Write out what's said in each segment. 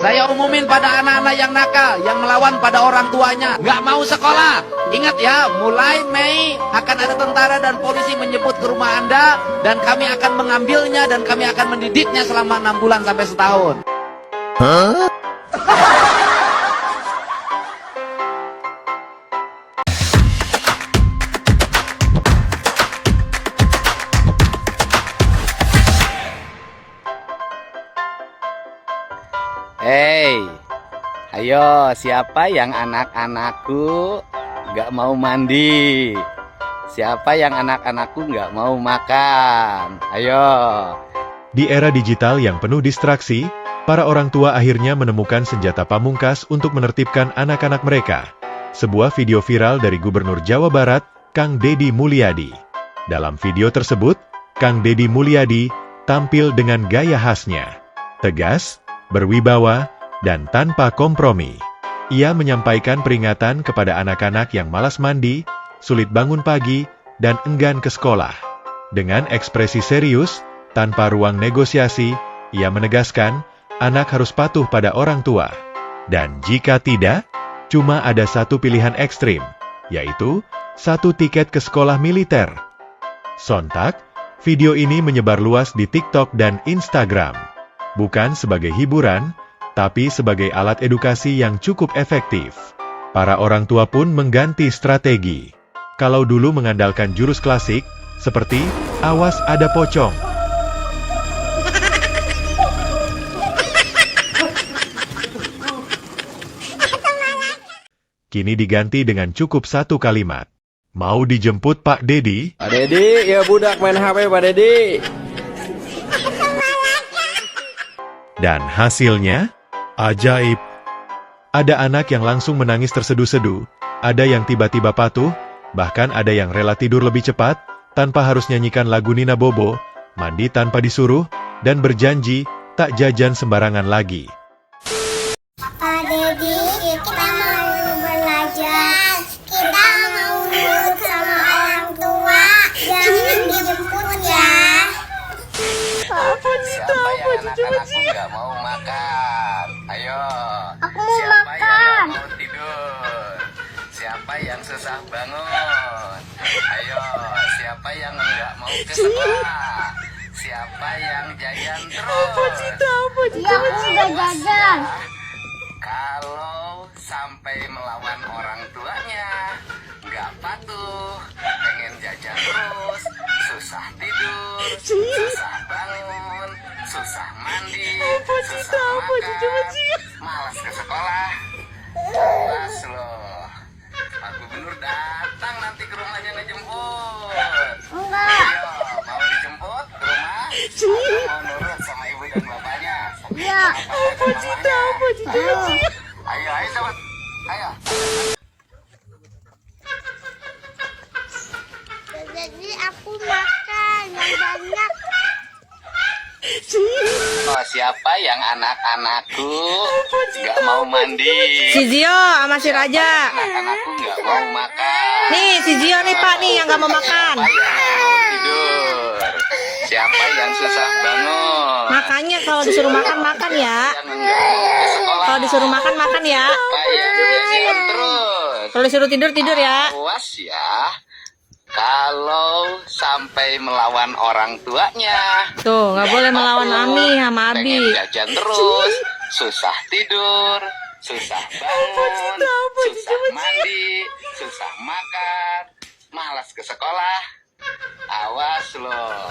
Saya umumin pada anak-anak yang nakal, yang melawan pada orang tuanya, nggak mau sekolah. Ingat ya, mulai Mei akan ada tentara dan polisi menjemput ke rumah Anda, dan kami akan mengambilnya dan kami akan mendidiknya selama 6 bulan sampai setahun. Hei, ayo siapa yang anak-anakku gak mau mandi? Siapa yang anak-anakku gak mau makan? Ayo. Di era digital yang penuh distraksi, para orang tua akhirnya menemukan senjata pamungkas untuk menertibkan anak-anak mereka. Sebuah video viral dari Gubernur Jawa Barat, Kang Deddy Mulyadi. Dalam video tersebut, Kang Deddy Mulyadi tampil dengan gaya khasnya. Tegas, berwibawa, dan tanpa kompromi. Ia menyampaikan peringatan kepada anak-anak yang malas mandi, sulit bangun pagi, dan enggan ke sekolah. Dengan ekspresi serius, tanpa ruang negosiasi, ia menegaskan, anak harus patuh pada orang tua. Dan jika tidak, cuma ada satu pilihan ekstrim, yaitu 1 tiket ke sekolah militer. Sontak, video ini menyebar luas di TikTok dan Instagram. Bukan sebagai hiburan, tapi sebagai alat edukasi yang cukup efektif. Para orang tua pun mengganti strategi. Kalau dulu mengandalkan jurus klasik, seperti, awas ada pocong. Kini diganti dengan cukup 1 kalimat. Mau dijemput Pak Deddy? Pak Deddy, ya budak main HP Pak Deddy. Dan hasilnya, ajaib. Ada anak yang langsung menangis terseduh-seduh, ada yang tiba-tiba patuh, bahkan ada yang rela tidur lebih cepat, tanpa harus nyanyikan lagu Nina Bobo, mandi tanpa disuruh, dan berjanji tak jajan sembarangan lagi. Pak Deddy, kita mau belajar. Kita mau nurut sama orang tua. Jangan dijemput ya. Siapa yang anak-anakku gak mau makan? Ayo. Aku mau Siapa makan. yang gak mau tidur? Siapa yang susah bangun? Ayo. Siapa yang gak mau ke sekolah? Siapa yang jajan terus? Ya, aku udah jajan. Kalau sampai melawan orang tuanya, nggak patuh, pengen jajan terus, susah tidur, susah bangun, susah mandi, susah makan, malas ke sekolah. Awas loh, Pak Gubernur datang nanti ke rumahnya ngejemput. Enggak. Ayo, mau dijemput ke rumah? Atau mau nurut sama ibu dan bapaknya? Ya. Ayo, sobat. Ayo. Jadi aku makan yang banyak. Oh, siapa yang anak-anakku nggak mau mandi? Si Zio sama si Raja. Anak-anakku nggak mau makan. Nih, si Zio nih Pak nih yang nggak mau makan. Siapa yang mau tidur? Siapa yang susah bangun? Makanya kalau disuruh makan makan ya. Yang nggak mau ke sekolah? Kalau disuruh makan makan ya. Siapa yang jajan terus? Kalau disuruh tidur tidur ya. Awas ya. Kalau sampai melawan orang tuanya. Tuh, nggak boleh melawan Ami sama Abi. Pengen jajan terus, susah tidur, susah bangun, susah mandi, susah makan, malas ke sekolah. Awas loh,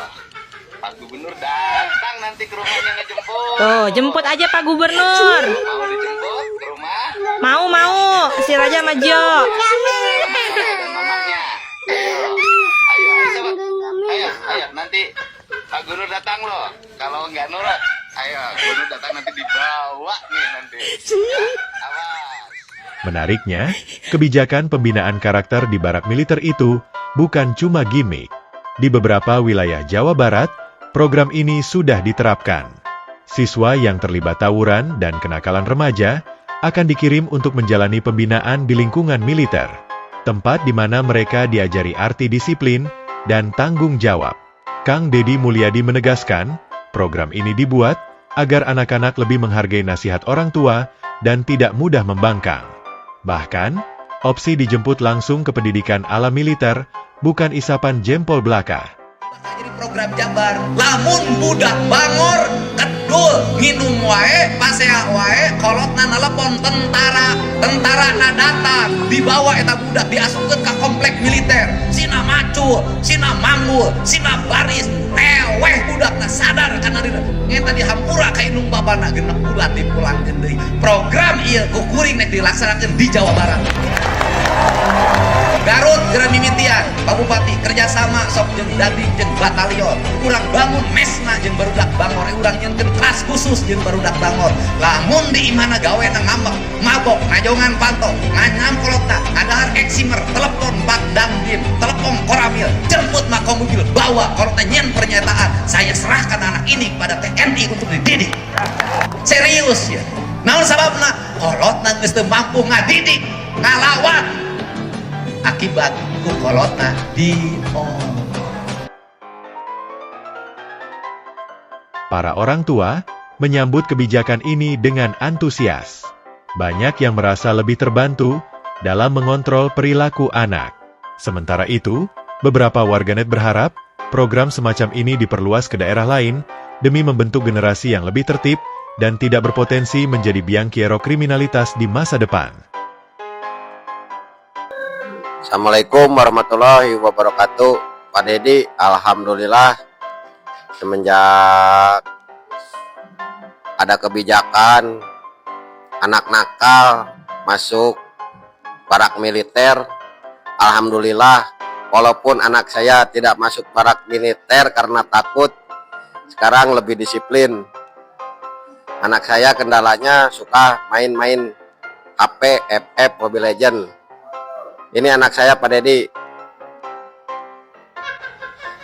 Pak Gubernur datang nanti ke rumahnya ngejemput. Tuh, jemput aja Pak Gubernur. Mau dijemput ke rumah? Mau. Si Raja sama Zio. Dan mamanya. Ayo, sobat. Ayo, nanti Pak Gubernur datang loh. Kalau nggak nurut, ayo, Gubernur datang nanti dibawa nih nanti. Ya, awas. Menariknya, kebijakan pembinaan karakter di barak militer itu bukan cuma gimmick. Di beberapa wilayah Jawa Barat, program ini sudah diterapkan. Siswa yang terlibat tawuran dan kenakalan remaja akan dikirim untuk menjalani pembinaan di lingkungan militer, tempat di mana mereka diajari arti disiplin dan tanggung jawab. Kang Deddy Mulyadi menegaskan, program ini dibuat agar anak-anak lebih menghargai nasihat orang tua dan tidak mudah membangkang. Bahkan, opsi dijemput langsung ke pendidikan ala militer, bukan isapan jempol belaka. Jadi program Jabar, lamun budak bangor, kedul, nginum wae, pasea wae, kolotna nelpon tentara na datang, dibawa eta budak diasupkeun ka komplek militer, sina macul, sina manggul, sina baris, teweh budakna sadar kana dina, ngeta dihampura ka indung babana 6 bulan dipulangkeun deui. Program ieu kukuring nek dilaksanakeun di Jawa Barat. Garut geura mimitian, Pak Bupati kerjasama sok jeung Dandim jeung batalion. Urang bangun mesna jeung barudak bangor, urang nyeunkeun kelas khusus jeung barudak bangor. Lamun di imana gawena ngambek, mabok, ngajongan pantok, nganyam kolotna, ngadahar eksimer, telepon Pak Dandim, telepon Koramil, jemput mako mobil, bawa kolotna nyen pernyataan, saya serahkan anak ini kepada TNI untuk dididik. Serius ya. Naon sababna? Kolotna geus teu mampu ngadidik, ngalawan. Akibat ku kolotna Para orang tua menyambut kebijakan ini dengan antusias. Banyak yang merasa lebih terbantu dalam mengontrol perilaku anak. Sementara itu, beberapa warganet berharap program semacam ini diperluas ke daerah lain demi membentuk generasi yang lebih tertib dan tidak berpotensi menjadi biang kerok kriminalitas di masa depan. Assalamualaikum warahmatullahi wabarakatuh. Pak Dedi, alhamdulillah semenjak ada kebijakan anak nakal masuk barak militer, alhamdulillah walaupun anak saya tidak masuk barak militer karena takut, sekarang lebih disiplin. Anak saya kendalanya suka main-main HP, FF, Mobile Legends. Ini anak saya, Pak Dedi.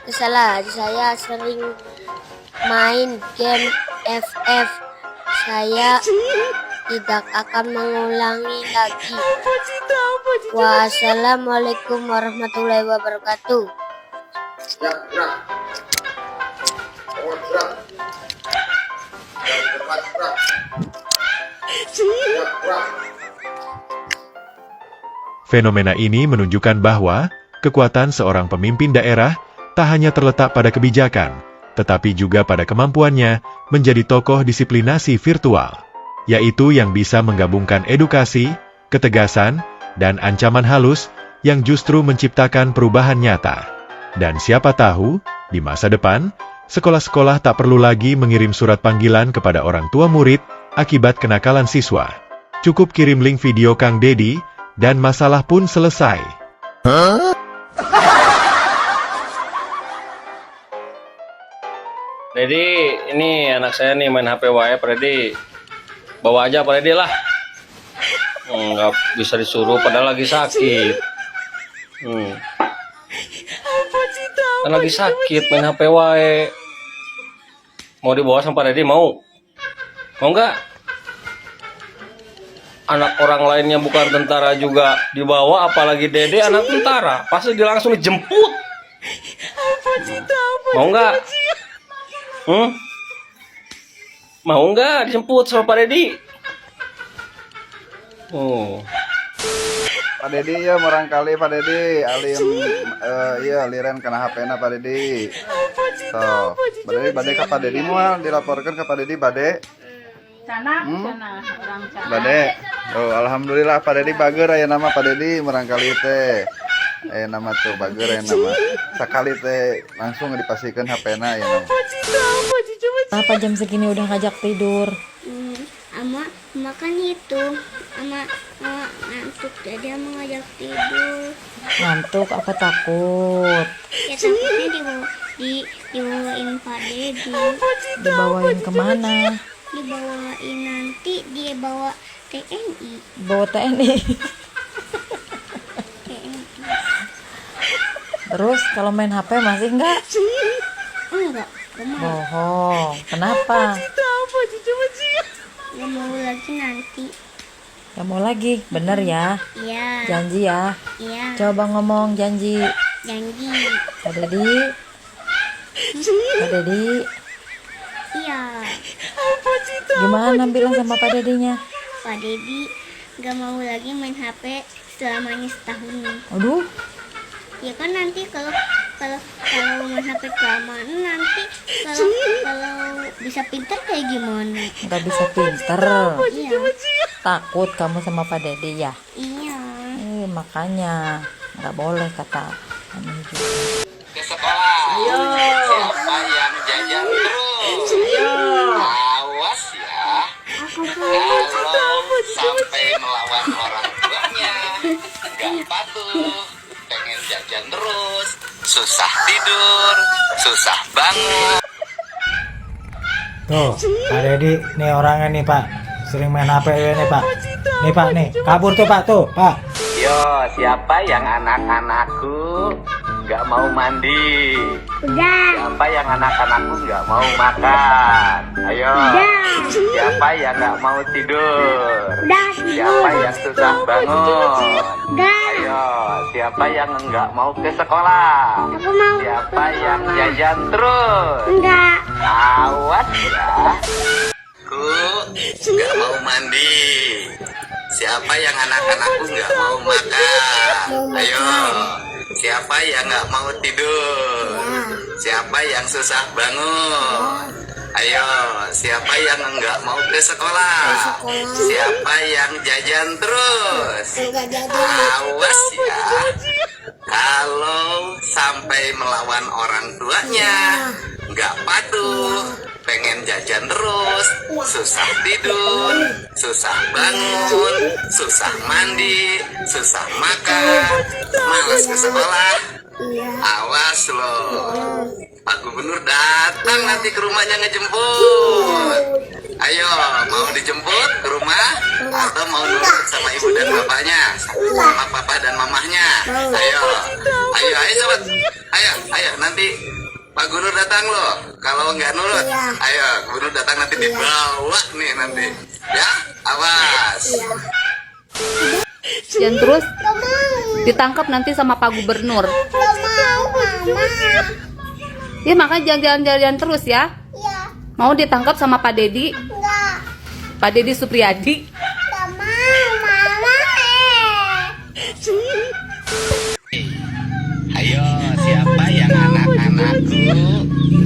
Salah, saya sering main game FF. Saya tidak akan mengulangi lagi. Wassalamualaikum warahmatullahi wabarakatuh. Fenomena ini menunjukkan bahwa kekuatan seorang pemimpin daerah tak hanya terletak pada kebijakan, tetapi juga pada kemampuannya menjadi tokoh disiplinasi virtual, yaitu yang bisa menggabungkan edukasi, ketegasan, dan ancaman halus yang justru menciptakan perubahan nyata. Dan siapa tahu, di masa depan, sekolah-sekolah tak perlu lagi mengirim surat panggilan kepada orang tua murid akibat kenakalan siswa. Cukup kirim link video Kang Dedi, dan masalah pun selesai. Dedi, ini anak saya nih main HP wae, Pak Dedi. Bawa aja Pak Dedi lah. Nggak bisa disuruh padahal lagi sakit. Kan lagi sakit main HP wae. Mau dibawa sama Pak Dedi, mau? Mau nggak? Anak orang lainnya bukan tentara juga dibawa, apalagi Dede anak tentara, pasti dia langsung dijemput. Mau nggak? Mau nggak dijemput sama Pak Dedi? Pak Dedi ya barangkali Pak Dedi alim iya liren kena HP-na Pak Dedi. So, Bade ka Pak Dedi moal dilaporkan ke Pak Dedi Bade. Sana orang sana. Bade. Oh, alhamdulillah Pak Dedi bager aya nama Pak Dedi barangkali teh. Nama tuh bager aya nama. Sakali teh langsung dipasikeun HP-na ya nama. Apa jam segini udah ngajak tidur? Ama makan itu. Ama ngantuk jadi ama ngajak tidur. Ngantuk apa takut? Ya takutnya dibawain Pak Dedi. Dibawain kemana? Dibawain nanti dia bawa TNI. Bawa TNI. Terus kalau main HP masih enggak? Enggak. Bohong. Kenapa? Gak mau lagi nanti. Gak mau lagi, bener ya? Iya. Janji ya? Iya. Coba ngomong janji. Janji. Pak Dedi. Pak Dedi. Iya. Gimana bilang sama Pak Dedinya? Pak Dedi gak mau lagi main HP selamanya setahun nih. Aduh, Ya kan nanti kalau main HP kelamaan nanti kalau bisa pintar kayak gimana? nggak bisa pinter. Iya. Takut kamu sama Pak Dedi ya? Iya. Makanya nggak boleh kata Amin juga. Ke sekolah. Siapa yang jajan terus? Awas ya. Kalau sampai melawan orang tuanya, gak patuh, pengen jajan terus, susah tidur, susah bangun. Tuh, Pak Dedi, nih orangnya nih Pak, sering main HP nih Pak. Nih Pak, nih, kabur tuh Pak, tuh Pak. Yo, siapa yang anak-anakku nggak mau mandi? Udah. Siapa yang anak-anakku nggak mau makan? Ayo. Siapa yang nggak mau tidur? Udah Siapa tidur. yang susah bangun? Udah. Ayo. Siapa yang nggak mau ke sekolah? Aku mau. Siapa yang jajan terus? Enggak. Awas ya. Ku nggak mau mandi. Siapa yang anak-anakku nggak mau makan? Ayo. Siapa yang nggak mau tidur? Siapa yang susah bangun? Ayo. Siapa yang nggak mau ke sekolah? Siapa yang jajan terus? Awas ya. Kalau sampai melawan orang tuanya, nggak patuh, pengen jajan terus, susah tidur, susah bangun, susah mandi, susah makan, malas ke sekolah. Awas loh, Pak Gubernur datang nanti ke rumahnya ngejemput. Ayo, mau dijemput ke rumah atau mau nurut sama ibu dan bapaknya, sama papa dan mamahnya? Ayo sobat, ayo nanti Pak Gubernur datang loh. Kalau nggak nurut, ayo Gubernur datang nanti dibawa nih nanti. Ya, awas. Dan terus ditangkap nanti sama Pak Gubernur. Gak mau, Mama. Ya makanya jalan-jalan terus ya. Iya. Mau ditangkap sama Pak Dedi, Enggak. Pak Dedi Supriyadi. Gak mau, Mama. Ayo, siapa yang anak-anakku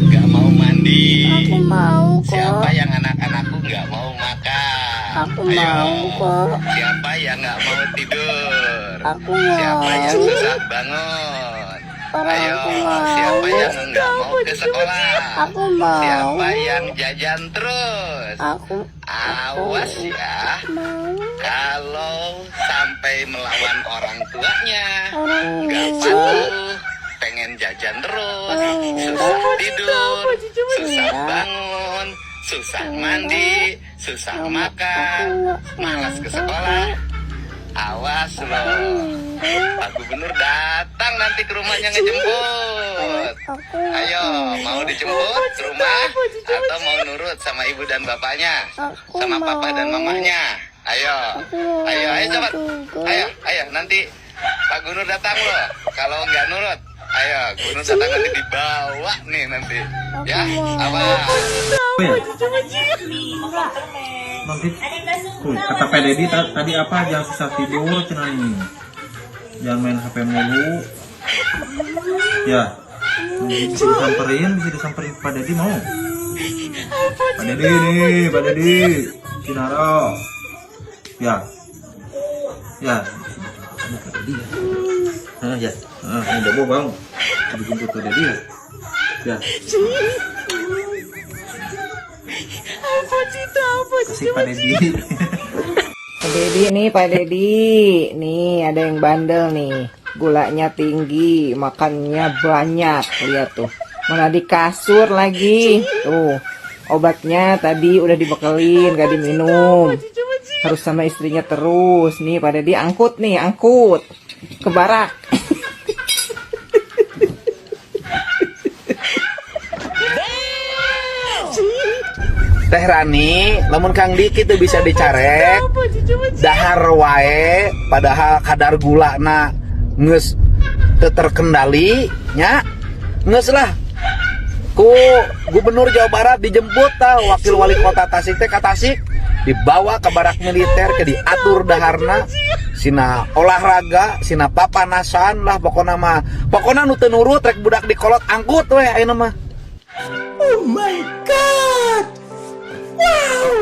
nggak mau mandi? Aku mau Siapa kok. yang anak-anakku nggak mau makan? Aku mau kok. Siapa yang nggak mau tidur? Aku mau. Siapa yang susah bangun? Ayo, Aku mau. siapa yang nggak mau ke sekolah? Aku mau. Siapa yang jajan terus? Aku Awas ya, mau. kalau sampai melawan orang tuanya, Orang nggak tua. patuh, pengen jajan terus, susah tidur, susah bangun, susah mandi, susah makan, malas ke sekolah. Awas loh, Pak Gubernur datang nanti ke rumahnya ngejemput. Ayo, mau dijemput ke rumah atau mau nurut sama ibu dan bapaknya, sama papa dan mamahnya? Ayo sobat, ayo nanti Pak Gubernur datang loh. Kalau nggak nurut, ayo Gubernur datang nanti dibawa nih nanti. Ya, awas. Nanti, tuh, kata Pak Dedi tadi apa? Jangan susah tidur, cenah ini. Jangan main HP mulu. Ya, bisa disamperin Pak Dedi mau. Pak Dedi nih, Pak Dedi, Kinaro. Ya, sama Pak Dedi ya. Ini udah bang, dijemput Pak Dedi ya. Ya. Kasih Pak Dedi. Pak Dedi nih, Pak Dedi. Nih, ada yang bandel nih. Gulanya tinggi, makannya banyak. Lihat tuh. Mana di kasur lagi. Tuh. Obatnya tadi udah dibekelin, gak diminum. Harus sama istrinya terus. Nih, Pak Dedi angkut nih, angkut. Ke barak. Teh Rani, lamun Kang Dik itu bisa dicarek dahar wae, padahal kadar gulana geus teu terkendali nya. Geus lah. ku Gubernur Jawa Barat dijemput wakil wali kota Tasik teh ka Tasik, dibawa ke barak militer, ke diatur daharna, sina olahraga, sina papanasan lah, pokona nu teu nurut rek budak dikolot angkut we ayeuna mah. Oh my god. Wow.